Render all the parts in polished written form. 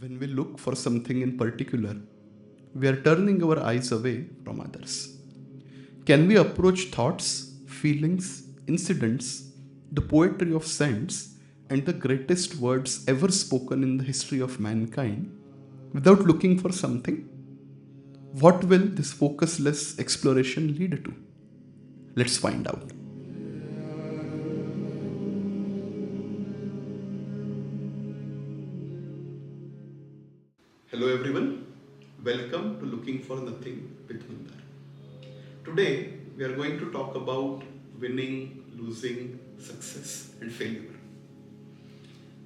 When we look for something in particular, we are turning our eyes away from others. Can we approach thoughts, feelings, incidents, the poetry of sense, and the greatest words ever spoken in the history of mankind without looking for something? What will this focusless exploration lead to? Let's find out. Hello everyone, welcome to Looking for Nothing with Mandar. Today we are going to talk about winning, losing, success, and failure.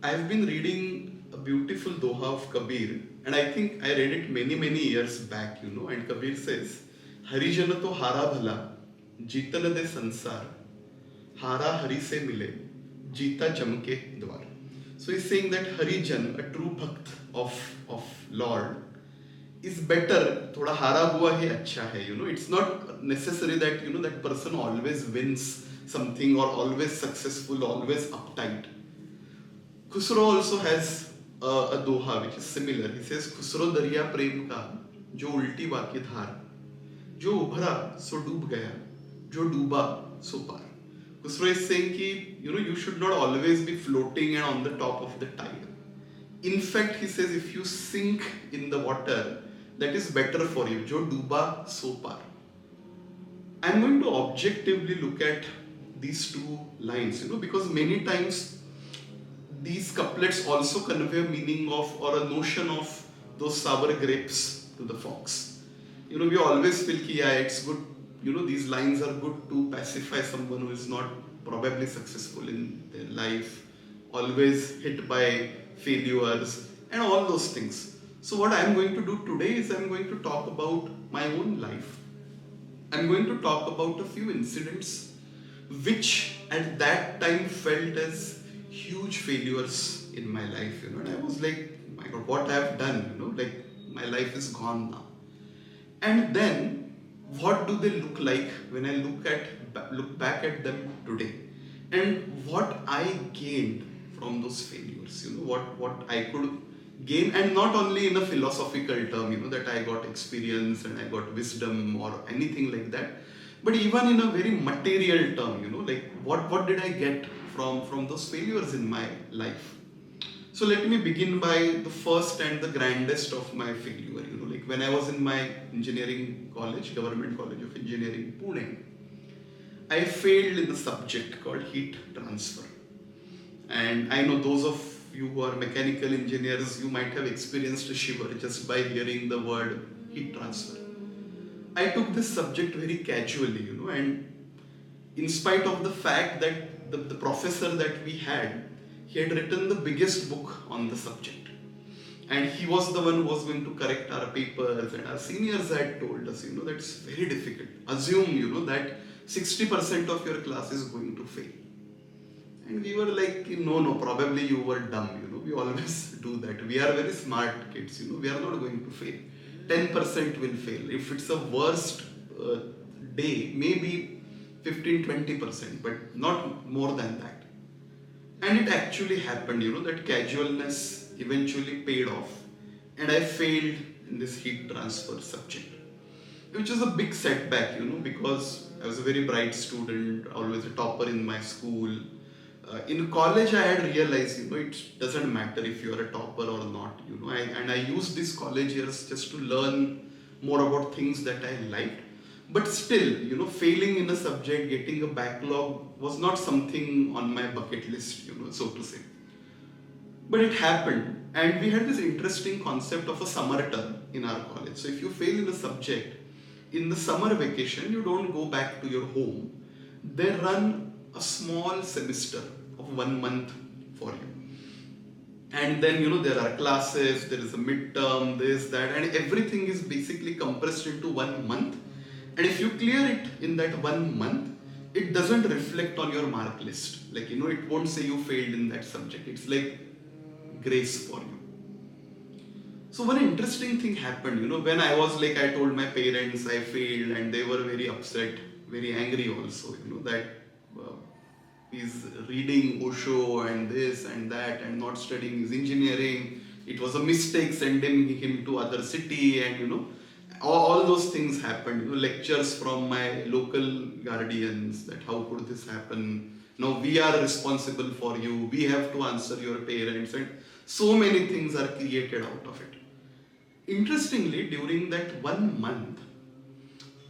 I have been reading a beautiful doha of Kabir, and I think I read it many years back, and Kabir says, Harijan to hara bhala, जीतल दे संसार, hara hari se mile, जीता जम के द्वार. So he's saying that Harijan, a true bhakt of Lord, is better. थोड़ा हारा हुआ ही अच्छा है. It's not necessary that that person always wins something or always successful, always uptight. Khusro also has a doha which is similar. He says, Khusro दरिया प्रेम का जो उल्टी बाकी धार, जो उभरा सो डूब गया, जो डूबा सो पार. Khusro is saying कि you should not always be floating and on the top of the tide. In fact, he says if you sink in the water, that is better for you. Jo duba so par. I'm going to objectively look at these two lines, because many times these couplets also convey a meaning of or a notion of those sour grapes to the fox. We always feel कि yeah, it's good. These lines are good to pacify someone who is not probably successful in their life, always hit by failures and all those things. So what I'm going to do today is I'm going to talk about my own life. I'm going to talk about a few incidents which at that time felt as huge failures in my life, and I was like, my God, what I've done, like my life is gone now. And then what do they look like when I look back at them today, and what I gained from those failures, what I could gain, and not only in a philosophical term, that I got experience and I got wisdom or anything like that, but even in a very material term, like what did I get from those failures in my life. So let me begin by the first and the grandest of my failure. Like when I was in my engineering college, Government College of Engineering, Pune, I failed in a subject called heat transfer. And I know those of you who are mechanical engineers, you might have experienced a shiver just by hearing the word heat transfer. I took this subject very casually, and in spite of the fact that the professor that we had, he had written the biggest book on the subject. And he was the one who was going to correct our papers, and our seniors had told us, that's very difficult. Assume, that 60% of your class is going to fail. And we were like, no, probably you were dumb, we always do that. We are very smart kids, we are not going to fail. 10% will fail. If it's a worst day, maybe 15-20%, but not more than that. And it actually happened, that casualness eventually paid off. And I failed in this heat transfer subject, which was a big setback, because I was a very bright student, always a topper in my school. In college, I had realized, it doesn't matter if you're a topper or not, and I used these college years just to learn more about things that I liked. But still, failing in a subject, getting a backlog was not something on my bucket list, so to say. But it happened, and we had this interesting concept of a summer term in our college. So if you fail in a subject, in the summer vacation, you don't go back to your home. They run a small semester of 1 month for you. And then, there are classes, there is a midterm, this, that, and everything is basically compressed into 1 month. And if you clear it in that 1 month, it doesn't reflect on your mark list. Like, it won't say you failed in that subject. It's like grace for you. So one interesting thing happened, when I was like, I told my parents I failed, and they were very upset, very angry also, that he's reading Osho and this and that and not studying his engineering. it was a mistake sending him to other city, and all those things happened. Lectures from my local guardians that how could this happen? Now we are responsible for you. We have to answer your parents, and so many things are created out of it. Interestingly, during that 1 month,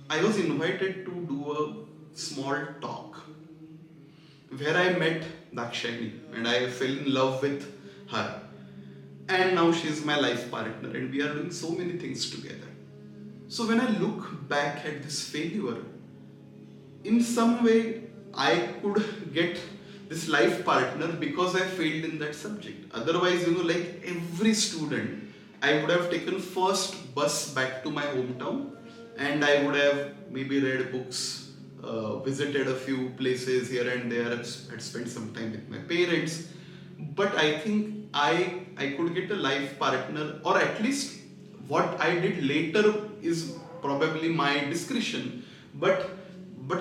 I was invited to do a small talk where I met Dakshani and I fell in love with her. And now she is my life partner and we are doing so many things together. So when I look back at this failure, in some way I could get this life partner because I failed in that subject. Otherwise, like every student, I would have taken first bus back to my hometown and I would have maybe read books, visited a few places here and there, had spent some time with my parents. But I think I could get a life partner, or at least what I did later is probably my discretion. But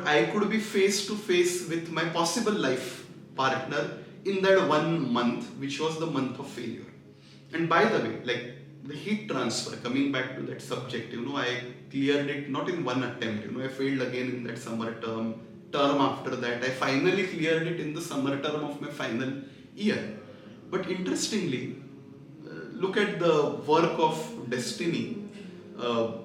I could be face to face with my possible life partner in that 1 month, which was the month of failure. And by the way, like the heat transfer, coming back to that subject, I cleared it not in one attempt. I failed again in that summer term. Term after that, I finally cleared it in the summer term of my final year. But interestingly, look at the work of destiny.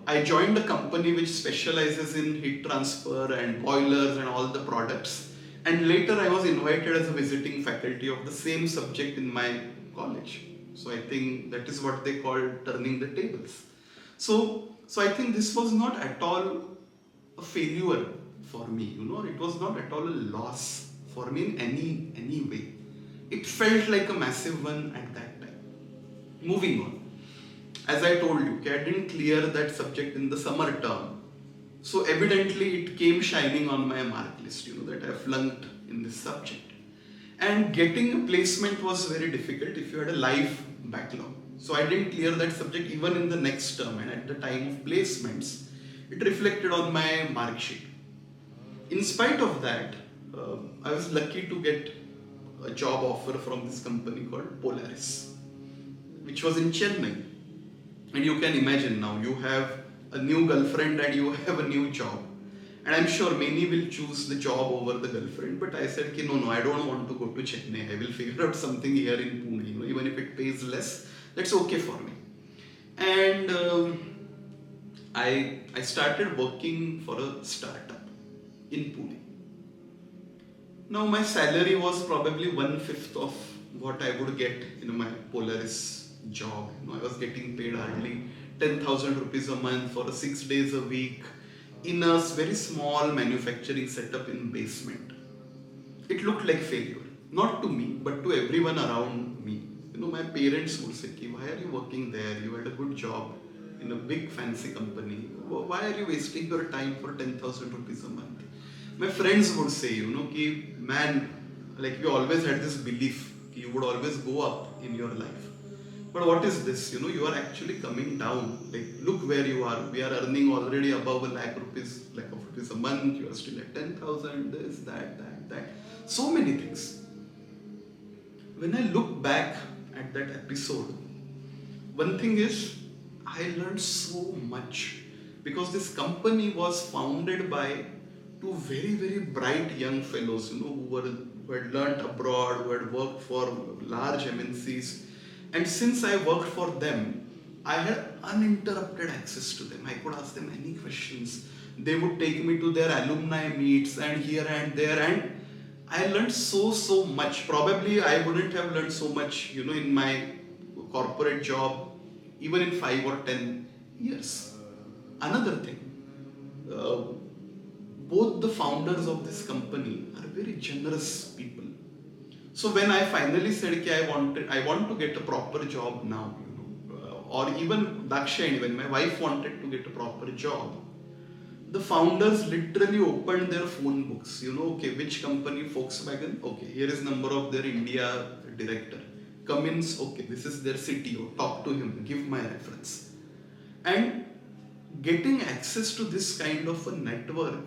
I joined a company which specializes in heat transfer and boilers and all the products. And later I was invited as a visiting faculty of the same subject in my college. So I think that is what they call turning the tables. So I think this was not at all a failure for me. It was not at all a loss for me in any way. It felt like a massive one at that time. Moving on. As I told you, I didn't clear that subject in the summer term. So evidently it came shining on my mark list, that I flunked in this subject. And getting a placement was very difficult if you had a life backlog. So I didn't clear that subject even in the next term, and at the time of placements, it reflected on my mark sheet. In spite of that, I was lucky to get a job offer from this company called Polaris, which was in Chennai. And you can imagine now, you have a new girlfriend and you have a new job. And I'm sure many will choose the job over the girlfriend, but I said, no, I don't want to go to Chennai. I will figure out something here in Pune. Even if it pays less, that's okay for me. And I started working for a startup in Pune. Now my salary was probably 1/5 of what I would get in my Polaris job. I was getting paid hardly 10,000 rupees a month for 6 days a week in a very small manufacturing setup in basement. It looked like failure, not to me, but to everyone around me. My parents would say, why are you working there? You had a good job in a big fancy company. Why are you wasting your time for 10,000 rupees a month? My friends would say, man, like you always had this belief, you would always go up in your life. But what is this? You are actually coming down. Like, look where you are. We are earning already above a lakh of rupees a month. You are still at 10,000, this, that. So many things. When I look back at that episode, one thing is, I learned so much because this company was founded by two very, very bright young fellows, who had learnt abroad, who had worked for large MNCs. And since I worked for them, I had uninterrupted access to them. I could ask them any questions. They would take me to their alumni meets and here and there, and I learned so much. Probably I wouldn't have learned so much, in my corporate job, even in 5 or 10 years. Another thing, both the founders of this company are very generous people. So when I finally said, okay, I want to get a proper job now, or even Dakshani, when my wife wanted to get a proper job, the founders literally opened their phone books. Okay, which company? Volkswagen. Okay, here is number of their India director. Cummins. Okay, this is their CTO. Talk to him. Give my reference. And getting access to this kind of a network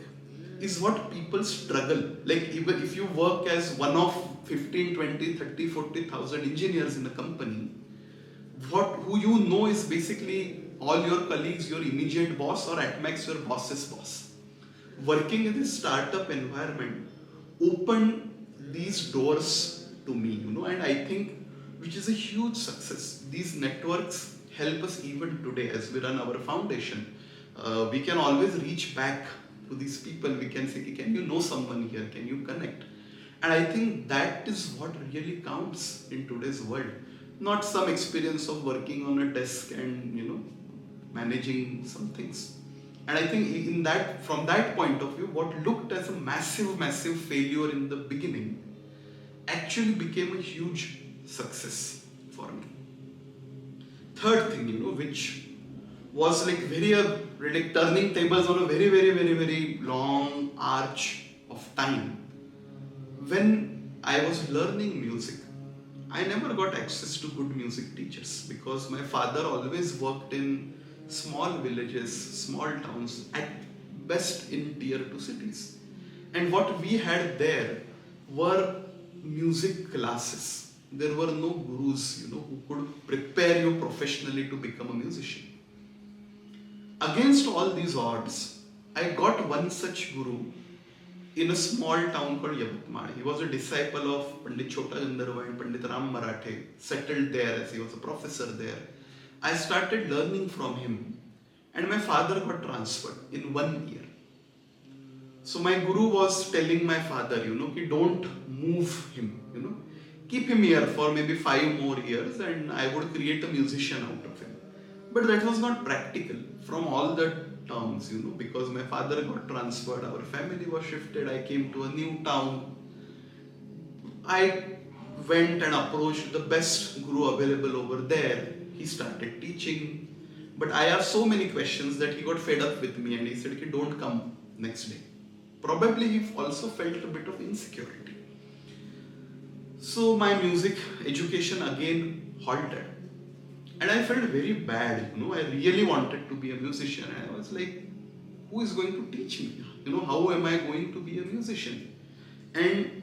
is what people struggle. Like, even if you work as one of 15, 20, 30, 40,000 engineers in a company, who you know is basically all your colleagues, your immediate boss, or at max your boss's boss. Working in this startup environment opened these doors to me, and I think which is a huge success. These networks help us even today as we run our foundation. We can always reach back to these people. We can say, can you know someone here? Can you connect? And I think that is what really counts in today's world. Not some experience of working on a desk and managing some things. And I think from that point of view, what looked as a massive failure in the beginning actually became a huge success for me. Third thing, which was like like turning tables on a very long arch of time. When I was learning music, I never got access to good music teachers because my father always worked in small villages, small towns, at best in tier 2 cities. And what we had there were music classes. There were no gurus, who could prepare you professionally to become a musician. Against all these odds, I got one such guru in a small town called Yavatmal. He was a disciple of Pandit Chota Gandarva and Pandit Ram Marathe, settled there as he was a professor there. I started learning from him and my father got transferred in 1 year. So my guru was telling my father, don't move him, keep him here for maybe 5 more years and I would create a musician out of him. But that was not practical from all the terms, because my father got transferred, our family was shifted, I came to a new town. I went and approached the best guru available over there. He started teaching, but I asked so many questions that he got fed up with me and he said, don't come next day. Probably he also felt a bit of insecurity. So my music education again halted. And I felt very bad, I really wanted to be a musician. And I was like, who is going to teach me? How am I going to be a musician? And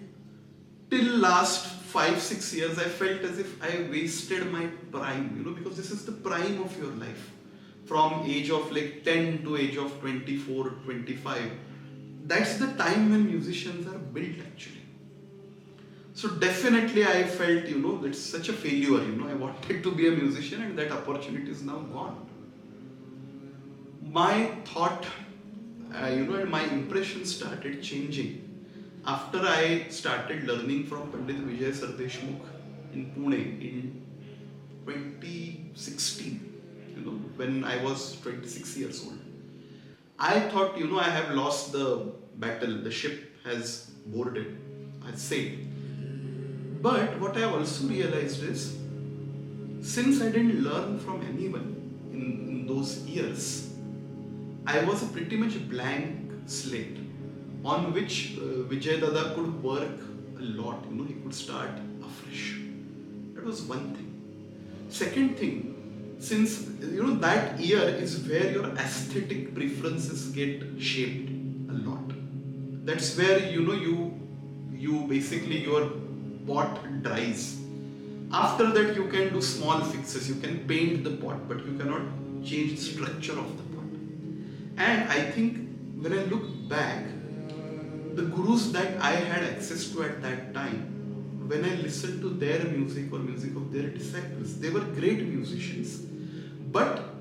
till last 5-6 years, I felt as if I wasted my prime, because this is the prime of your life. From age of 10 to age of 24, 25. That's the time when musicians are built actually. So definitely I felt, it's such a failure, I wanted to be a musician and that opportunity is now gone. My thought, and my impression started changing after I started learning from Pandit Vijay Sir Deshmukh in Pune in 2016, when I was 26 years old. I thought, I have lost the battle, the ship has boarded, I sailed. But what I also realized is, since I didn't learn from anyone in those years, I was a pretty much blank slate on which Vijay Dada could work a lot. He could start afresh. That was one thing. Second thing, since that year is where your aesthetic preferences get shaped a lot. That's where you basically your pot dries. After that you can do small fixes, you can paint the pot, but you cannot change the structure of the pot. And I think when I look back, the gurus that I had access to at that time, when I listened to their music or music of their disciples, they were great musicians, but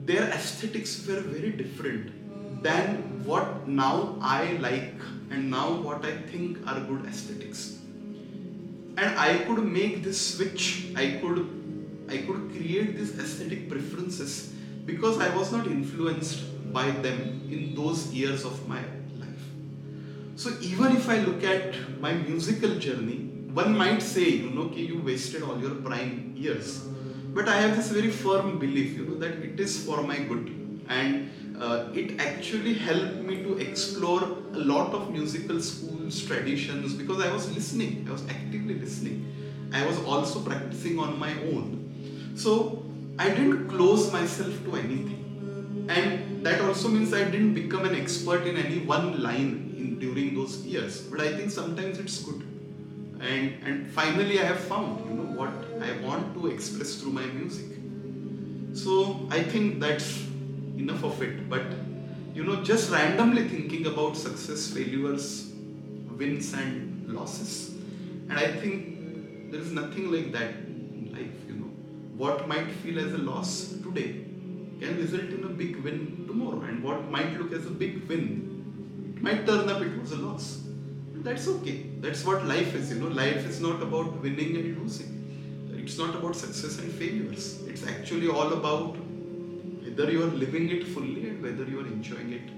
their aesthetics were very different than what now I like and now what I think are good aesthetics. And I could make this switch, I could create these aesthetic preferences because I was not influenced by them in those years of my life. So even if I look at my musical journey, one might say, you wasted all your prime years. But I have this very firm belief, that it is for my good. And it actually helped me to explore a lot of musical schools, traditions, because I was listening, I was actively listening. I was also practicing on my own. So I didn't close myself to anything. And that also means I didn't become an expert in any one line during those years. But I think sometimes it's good. And finally I have found, what I want to express through my music. So I think that's enough of it. But just randomly thinking about success, failures, wins and losses. And I think there is nothing like that in life. What might feel as a loss today can result in a big win tomorrow, and what might look as a big win, it might turn up it was a loss. And that's okay. That's what life is. Life is not about winning and losing. It's not about success and failures. It's actually all about whether you are living it fully and whether you are enjoying it